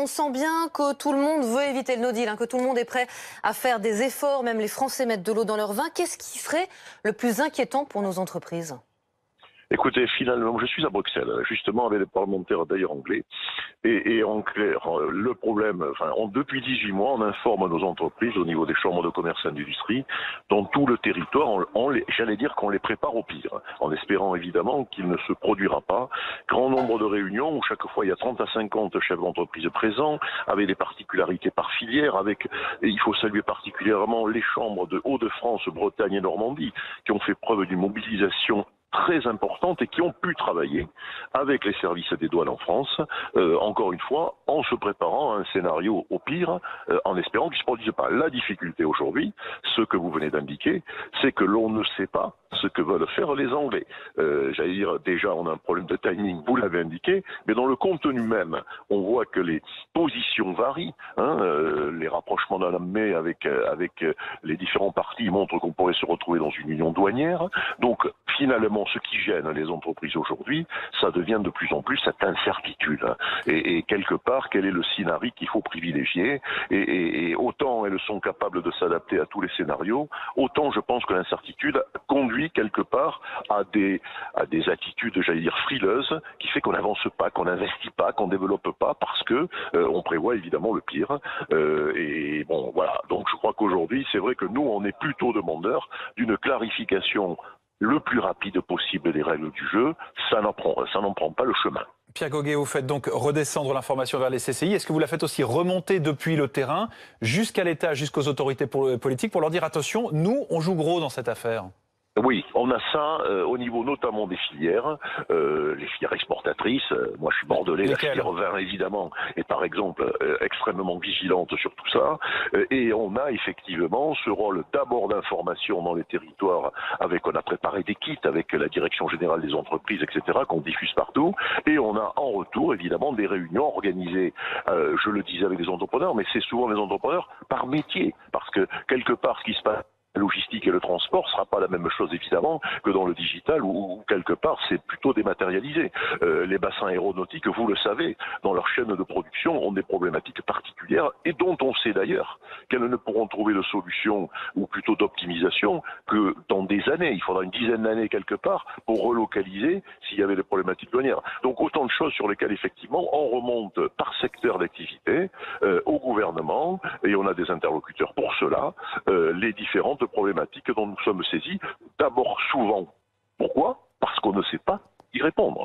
On sent bien que tout le monde veut éviter le no deal, que tout le monde est prêt à faire des efforts, même les Français mettent de l'eau dans leur vin. Qu'est-ce qui serait le plus inquiétant pour nos entreprises ? Écoutez, finalement, je suis à Bruxelles, justement avec les parlementaires d'ailleurs anglais. Et en clair, le problème, depuis 18 mois, on informe nos entreprises au niveau des chambres de commerce et d'industrie, dans tout le territoire, j'allais dire qu'on les prépare au pire, en espérant évidemment qu'il ne se produira pas. Grand nombre de réunions où chaque fois il y a 30 à 50 chefs d'entreprise présents, avec des particularités par filière, et il faut saluer particulièrement les chambres de Hauts-de-France, Bretagne et Normandie, qui ont fait preuve d'une mobilisation très importantes et qui ont pu travailler avec les services des douanes en France, encore une fois, en se préparant à un scénario au pire, en espérant qu'il ne se produise pas. La difficulté aujourd'hui, ce que vous venez d'indiquer, c'est que l'on ne sait pas ce que veulent faire les Anglais. J'allais dire, déjà, on a un problème de timing, vous l'avez indiqué, mais dans le contenu même, on voit que les positions varient, les rapprochements d'un mai avec les différents partis montrent qu'on pourrait se retrouver dans une union douanière. Donc, finalement, ce qui gêne les entreprises aujourd'hui, ça devient de plus en plus cette incertitude. Et quelque part, quel est le scénario qu'il faut privilégier ? Et autant elles sont capables de s'adapter à tous les scénarios, autant je pense que l'incertitude conduit quelque part à des attitudes, j'allais dire, frileuses, qui fait qu'on n'avance pas, qu'on n'investit pas, qu'on développe pas, parce que on prévoit évidemment le pire. Et bon, voilà. Donc je crois qu'aujourd'hui, c'est vrai que nous, on est plutôt demandeurs d'une clarification le plus rapide possible des règles du jeu. Ça n'en prend pas le chemin. Pierre Goguet, vous faites donc redescendre l'information vers les CCI. Est-ce que vous la faites aussi remonter depuis le terrain jusqu'à l'État, jusqu'aux autorités politiques pour leur dire attention, nous, on joue gros dans cette affaire ? Oui, on a ça au niveau notamment des filières, les filières exportatrices. Moi, je suis bordelais, la filière vin évidemment est par exemple extrêmement vigilante sur tout ça. Et on a effectivement ce rôle d'abord d'information dans les territoires. On a préparé des kits avec la direction générale des entreprises, etc., qu'on diffuse partout. Et on a en retour évidemment des réunions organisées. Je le disais avec les entrepreneurs, mais c'est souvent les entrepreneurs par métier, parce que quelque part ce qui se passe. La logistique et le transport ne sera pas la même chose évidemment que dans le digital où quelque part c'est plutôt dématérialisé. Les bassins aéronautiques, vous le savez, dans leur chaîne de production ont des problématiques particulières et dont on sait d'ailleurs qu'elles ne pourront trouver de solution ou plutôt d'optimisation que dans des années. Il faudra une dizaine d'années quelque part pour relocaliser s'il y avait des problématiques douanières. Donc autant de choses sur lesquelles effectivement on remonte par secteur d'activité au gouvernement et on a des interlocuteurs pour cela, les différentes problématiques dont nous sommes saisis, d'abord souvent. Pourquoi ? Parce qu'on ne sait pas y répondre.